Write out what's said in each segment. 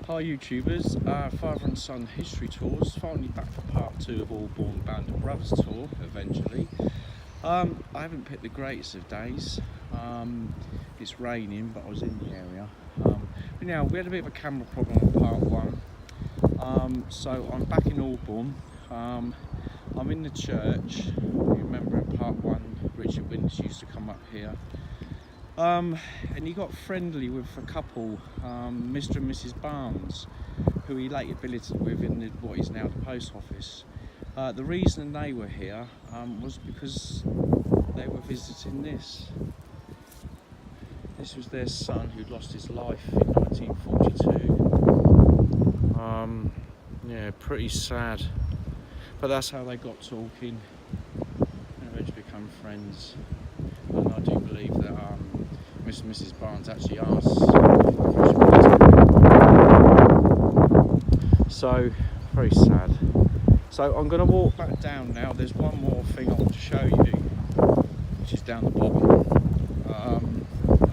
Hi YouTubers, father and son history tours, finally back for part 2 of Aldbourne Band of Brothers tour eventually. I haven't picked the greatest of days, it's raining but I was in the area. But now we had a bit of a camera problem on part 1, so I'm back in Aldbourne. I'm in the church. You remember in part 1 Richard Winters used to come up here. And he got friendly with a couple, Mr. and Mrs. Barnes, who he later billeted with in what is now the post office. The reason they were here was because they were visiting this. This was their son who'd lost his life in 1942. Yeah, pretty sad. But that's how they got talking and eventually become friends. And I do believe that Mr. and Mrs. Barnes actually asked. So, very sad. So I'm going to walk back down now. There's one more thing I want to show you, which is down the bottom. I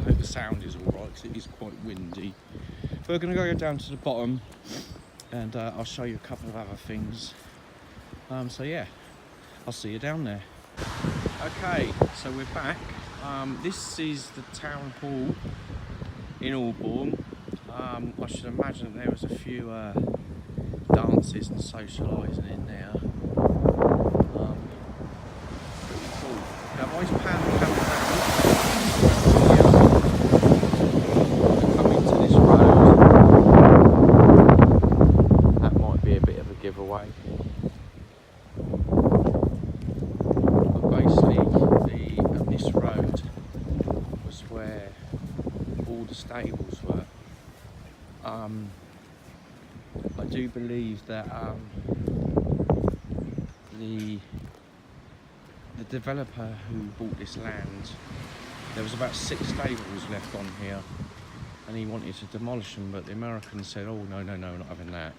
hope the sound is alright because it is quite windy. But we're going to go down to the bottom and I'll show you a couple of other things. So yeah, I'll see you down there. Okay, so we're back. This is the town hall in Aldbourne. I should imagine there was a few dances and socialising in there. Pretty cool. Now, if I pan the camera down, come into this road. That might be a bit of a giveaway. But basically, this road was where all the stables were. I do believe that the developer who bought this land, there was about 6 stables left on here and he wanted to demolish them, but the Americans said, oh no, we're not having that.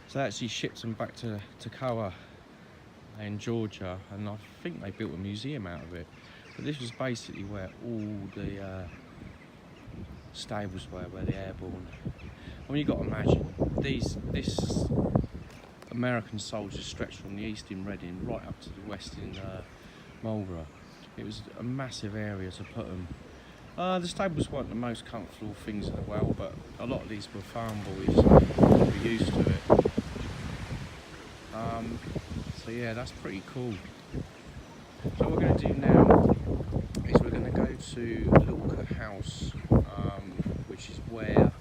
So they actually shipped them back to Toccoa in Georgia, and I think they built a museum out of it. But this was basically where all the stables were, where the Airborne. I mean, you've got to imagine, this American soldiers stretched from the east in Reading right up to the west in Marlborough. It was a massive area to put them. The stables weren't the most comfortable things in the world, but a lot of these were farm boys who were used to it. So yeah, that's pretty cool. So what we're going to do now is we're going to go to Littlecote House, which is where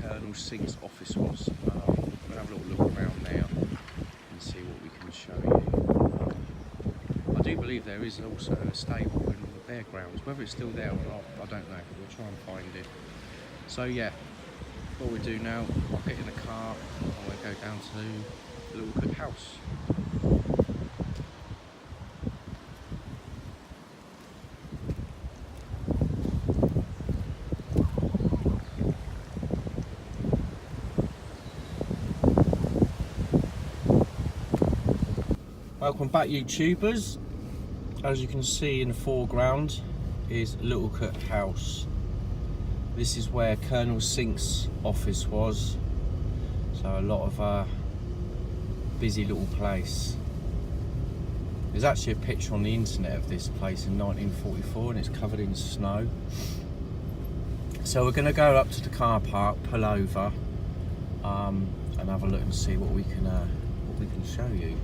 Colonel Singh's office was. We'll have a little look around there and see what we can show you. I do believe there is also a stable in the fairgrounds. Whether it's still there or not, I don't know. We'll try and find it. So yeah, what we do now, I'll get in the car and we'll go down to Littlecote House. Welcome back YouTubers. As you can see in the foreground is Littlecote House. This is where Colonel Singh's office was. So a lot of busy little place. There's actually a picture on the internet of this place in 1944 and it's covered in snow. So we're going to go up to the car park, pull over and have a look and see what we can show you.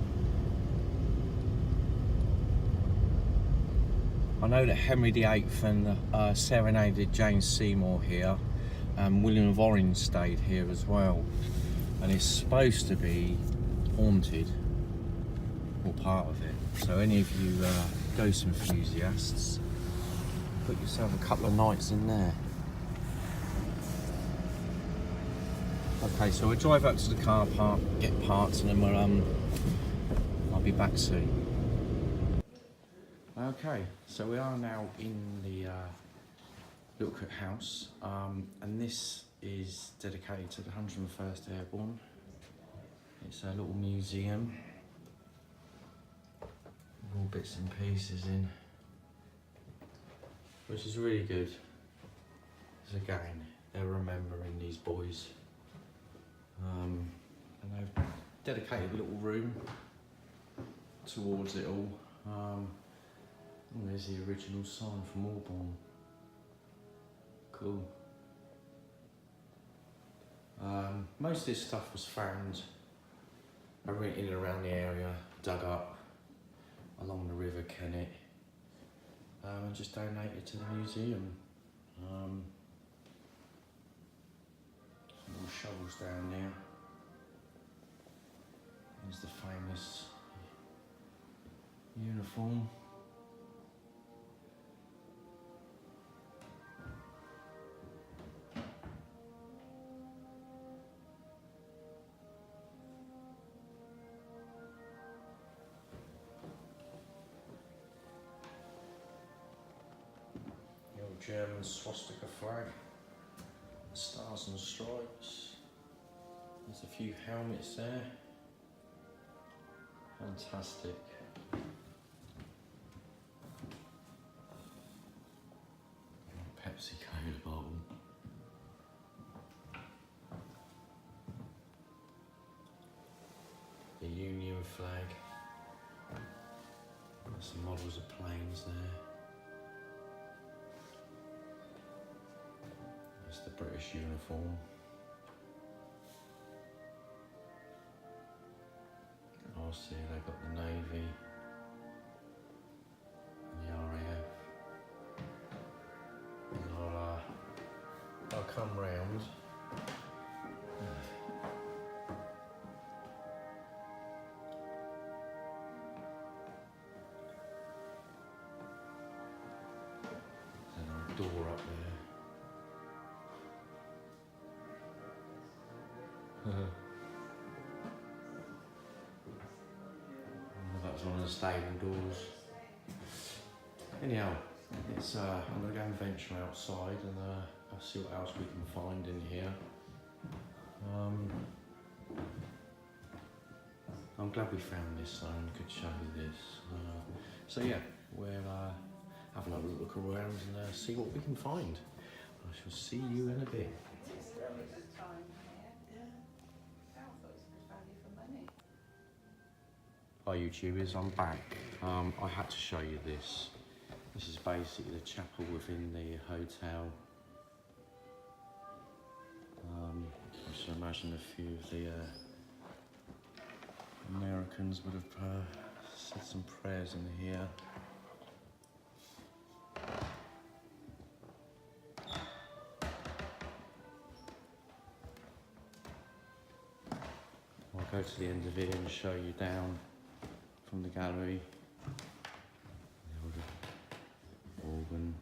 I know that Henry VIII and serenaded James Seymour here, and William of Orange stayed here as well, and it's supposed to be haunted, or part of it. So any of you ghost enthusiasts, put yourself a couple of nights in there. Okay, so we'll drive up to the car park, get parts, and then I'll be back soon. Okay, so we are now in the Littlecote House, and this is dedicated to the 101st Airborne. It's a little museum with all bits and pieces in, which is really good. Because again, they're remembering these boys. And they've dedicated a little room towards it all. And there's the original sign from Aldbourne. Cool. Most of this stuff was found in and around the area, dug up along the River Kennet, and just donated to the museum. Some more shovels down there. There's the famous uniform. The old German swastika flag, the stars and stripes. There's a few helmets there. Fantastic. Pepsi Cola bottle. The Union flag. There's some models of planes there. There's the British uniform. Oh, see, they've got the Navy and the RAF. And I'll come round. There's a door up there. That's one of the stable doors. Anyhow, it's I'm going to go and venture outside and I'll see what else we can find in here. I'm glad we found this so I could show you this. So yeah, we'll have a look around and see what we can find. I shall see you in a bit. Hi YouTubers, I'm back. I had to show you this. This is basically the chapel within the hotel. I should imagine a few of the Americans would have said some prayers in here. I'll go to the end of it and show you down from the gallery. The organ.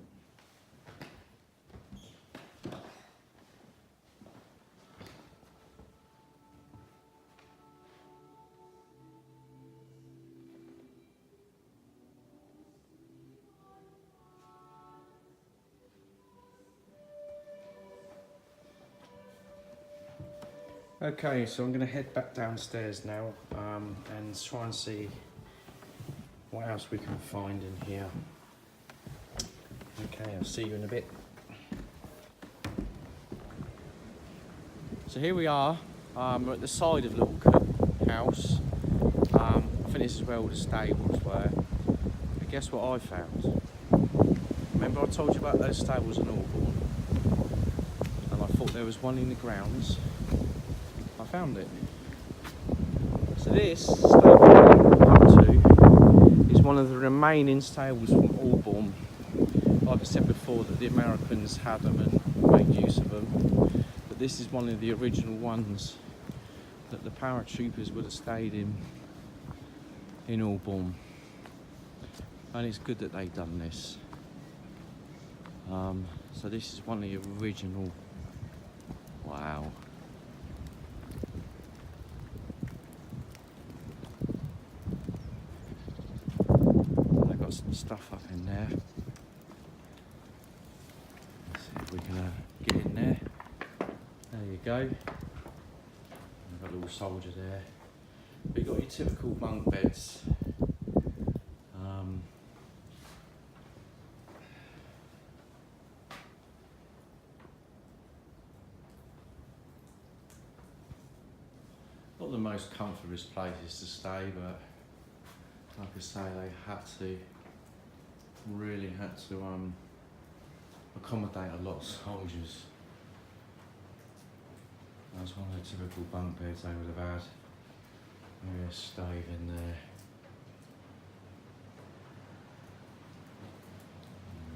Okay, so I'm going to head back downstairs now and try and see what else we can find in here. Okay, I'll see you in a bit. So here we are, we're at the side of Littlecote house. I think this is where all the stables were. But guess what I found? Remember I told you about those stables in Aldbourne? And I thought there was one in the grounds. I found it. So this stable I'm up to is one of the remaining stables from Aldbourne. Like I said before, that the Americans had them and made use of them. But this is one of the original ones that the paratroopers would have stayed in Aldbourne. And it's good that they've done this. So this is one of the original. Wow. They've got some stuff up in there. Let's see if we can get in there. There you go. We've got a little soldier there. But you've got your typical bunk beds. Not the most comfortable places to stay, but like I say, they really had to accommodate a lot of soldiers. That's one of the typical bunk beds they would have had. Maybe a stave in there.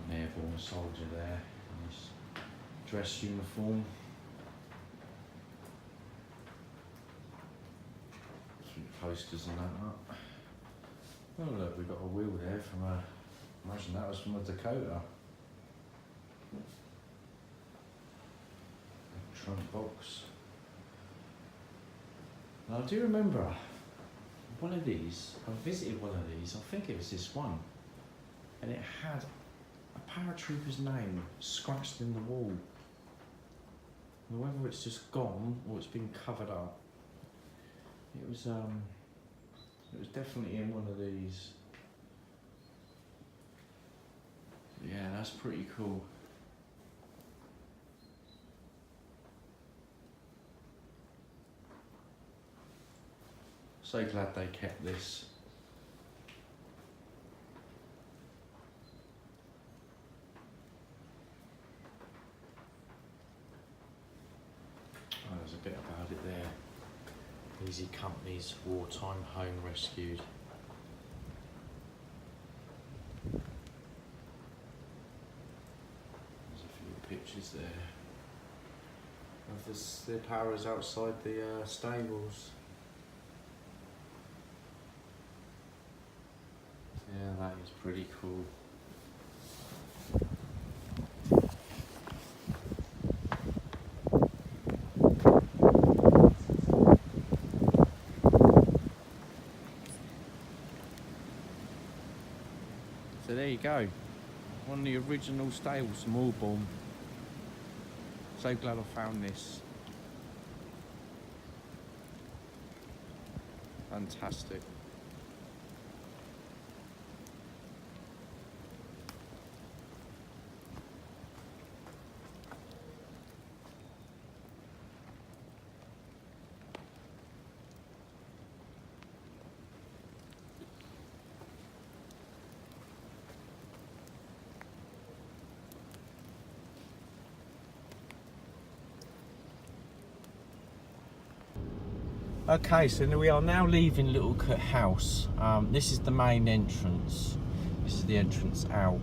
An airborne soldier there in his dress uniform. Some posters and that up. Oh look, we've got a wheel there from a, imagine that was from a Dakota. Trunk box. Now I do remember one of these, I visited one of these, I think it was this one, and it had a paratrooper's name scratched in the wall. Whether it's just gone or it's been covered up. It was definitely in one of these. Yeah, that's pretty cool. So glad they kept this. Oh, there's a bit about it there. Easy Company's wartime home rescued. There's a few pictures there of the powers outside the stables. Yeah, that is pretty cool. So there you go, one of the original stables from Aldbourne. So glad I found this. Fantastic. Okay, so we are now leaving Littlecote House. This is the main entrance. This is the entrance out.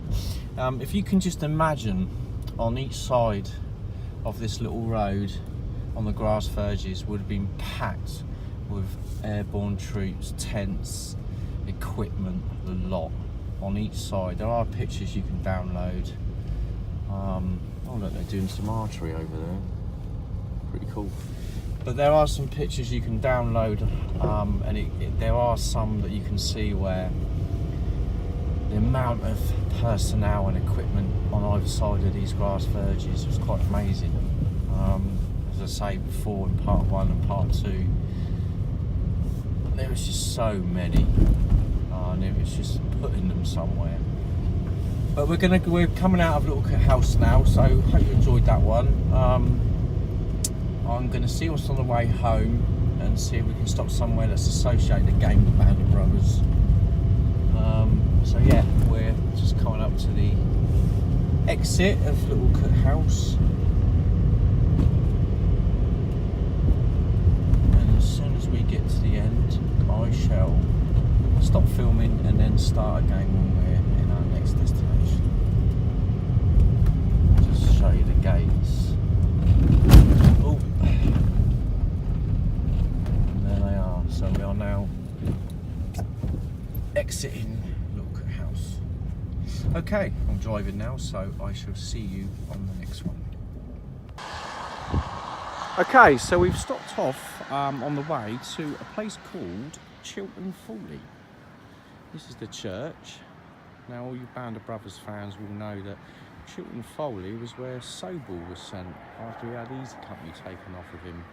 If you can just imagine, on each side of this little road, on the grass verges, would have been packed with airborne troops, tents, equipment, the lot on each side. There are pictures you can download. Oh look, they're doing some archery over there. Pretty cool. But there are some pictures you can download, and there are some that you can see where the amount of personnel and equipment on either side of these grass verges was quite amazing. As I say before, in part 1 and part 2, there was just so many, and it was just putting them somewhere. But we're coming out of Littlecote House now, so hope you enjoyed that one. I'm going to see what's on the way home and see if we can stop somewhere that's associated again with Band of Brothers. So yeah, we're just coming up to the exit of Littlecote House. And as soon as we get to the end, I shall stop filming and then start again when we're in our next destination. Just show you the gates. Oh, and there they are. So we are now exiting Littlecote House. Okay, I'm driving now, so I shall see you on the next one. Okay, so we've stopped off on the way to a place called Chiltern Foliat. This is the church. Now, all you Band of Brothers fans will know that Chiltern Foliat was where Sobel was sent after he had Easy Company taken off of him.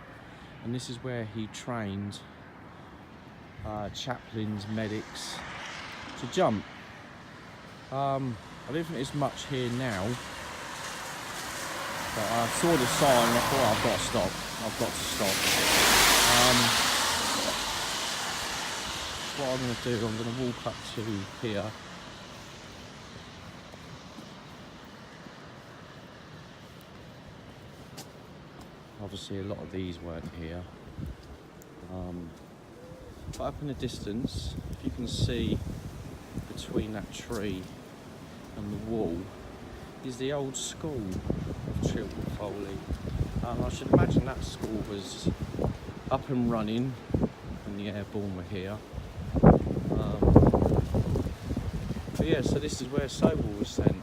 And this is where he trained chaplains, medics to jump. I don't think there's much here now, but I saw the sign and I thought, I've got to stop. what I'm going to do, I'm going to walk up to here. Obviously a lot of these weren't here. But up in the distance, if you can see between that tree and the wall, is the old school of Chiltern Foliat. I should imagine that school was up and running when the Airborne were here. But yeah, so this is where Sobel was sent.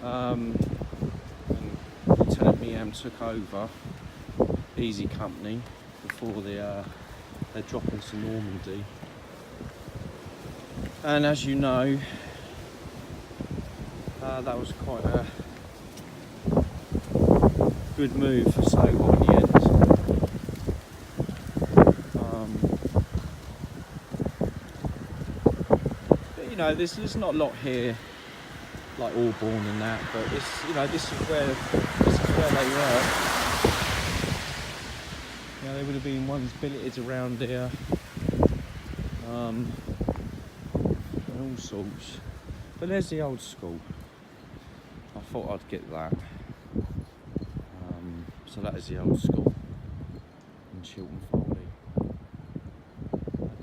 And Lieutenant Meehan took over Easy Company before they're dropping to Normandy. And as you know, that was quite a good move for Sobel in the end. But you know, there's not a lot here like Aldbourne and that, but it's, you know, this is where they were. You know, there would have been ones billeted around here, and all sorts. But there's the old school. I thought I'd get that. So that is the old school in Chiltern Foliat.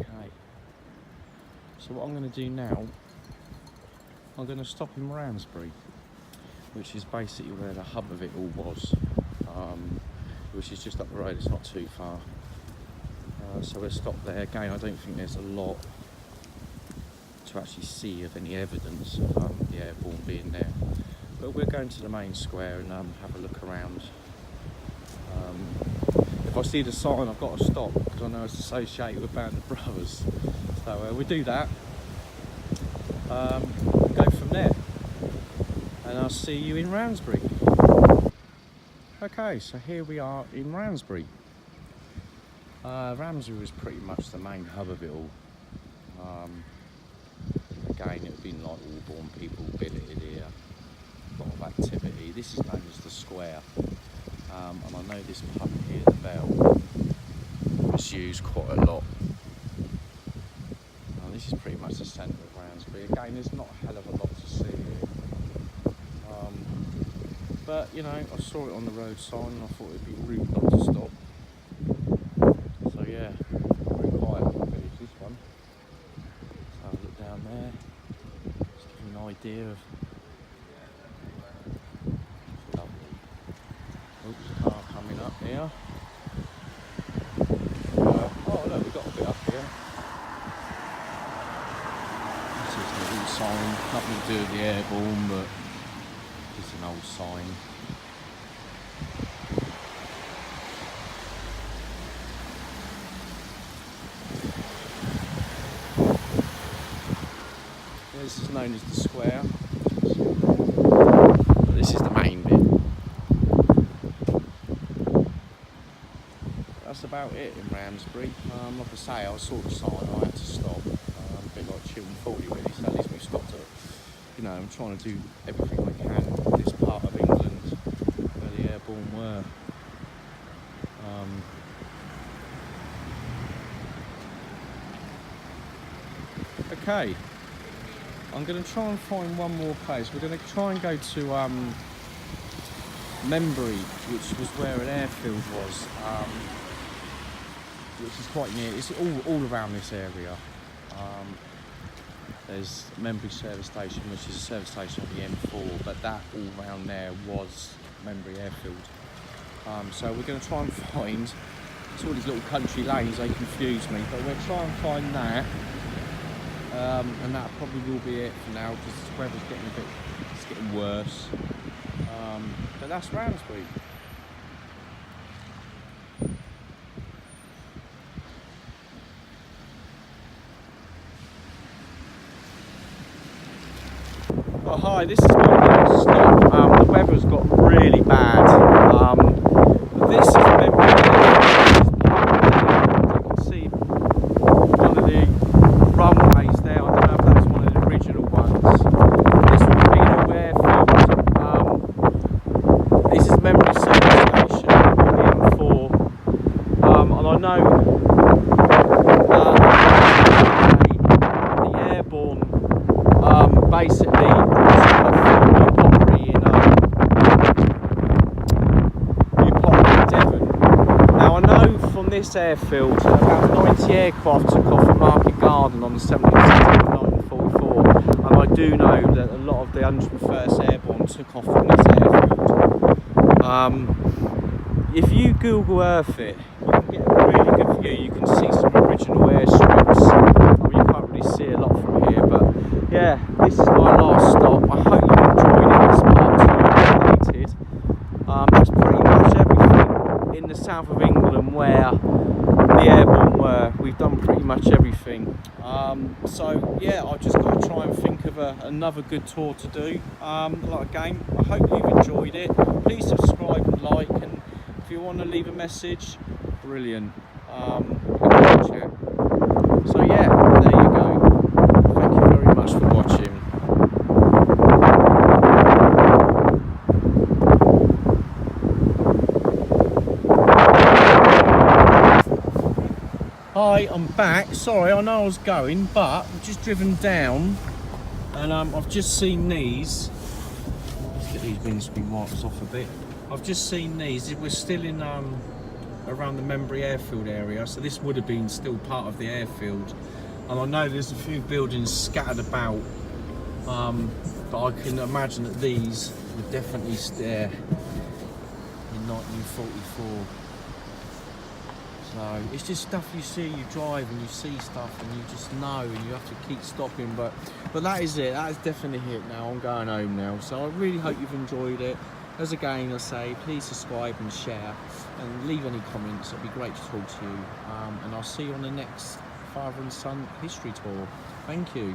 Okay. So what I'm going to do now, I'm going to stop in Ramsbury, which is basically where the hub of it all was, which is just up the road. It's not too far. So we'll stop there. Again, I don't think there's a lot to actually see of any evidence of the Airborne being there. But we're going to the main square and have a look around. If I see the sign, I've got to stop because I know it's associated with Band of Brothers. So we do that. Go from there. And I'll see you in Ramsbury. Okay, so here we are in Ramsbury. Ramsbury was pretty much the main hub of it all. Again, it would have been like Aldbourne people billeted here. A lot of activity. This is known as the square. And I know this pub here, the Bell, was used quite a lot. This is pretty much the centre of Ramsbury. Again, there's not a hell of a lot to see here. But, you know, I saw it on the road sign and I thought it'd be rude not to stop. So yeah, very quiet village, this one. So have a look down there. Just give you an idea of... Lovely. Oops, car coming up here. Oh look, we've got a bit up here. This is an old sign, nothing to do with the Airborne, but it's an old sign. This is known as the square, but this is the main bit. That's about it in Ramsbury. Like I say, I saw the sign, I had to stop. A bit like Chiltern Foliat really, so at least we stopped at, you know, I'm trying to do everything I can in this part of England where the Airborne were. Okay. I'm going to try and find one more place. We're going to try and go to Membury, which was where an airfield was, which is quite near. It's all around this area. There's Membury service station, which is a service station on the M4, but that all around there was Membury airfield. So we're going to try and find, it's all these little country lanes, they confuse me, but we'll try and find that. And that probably will be it for now because the weather's getting worse. But that's Ramsbury. Oh hi, this is my little stop. The weather's got really bad. This is Membury. You can see one of the runways there. I don't know if that's one of the original ones. This would be the airfield. This is Membury service station on the M4. And I know this airfield, about 90 aircraft took off at Market Garden on the 17th of September 1944, and I do know that a lot of the 101st Airborne took off from this airfield. If you Google Earth it, you can get a really good view. You can see some original airstrips. I mean, you can't really see a lot from here, but yeah, this is my last stop. I hope you enjoyed it. This part 2 related. That's pretty much everything in the south of England where the Airborne were. We've done pretty much everything. So yeah, I've just got to try and think of another good tour to do. Again, I hope you've enjoyed it. Please subscribe and like, and if you want to leave a message, brilliant. So yeah, there you go. Thank you very much for watching. Hi, I'm back. Sorry, I know I was going, but I've just driven down and I've just seen these. Let's get these windscreen wipers off a bit. I've just seen these. We're still in around the Membury airfield area, so this would have been still part of the airfield. And I know there's a few buildings scattered about, but I can imagine that these were definitely there in 1944. So it's just stuff you see, you drive and you see stuff and you just know, and you have to keep stopping. But that is it. That is definitely it now. I'm going home now. So I really hope you've enjoyed it. As again, I say, please subscribe and share and leave any comments. It'd be great to talk to you. And I'll see you on the next father and son history tour. Thank you.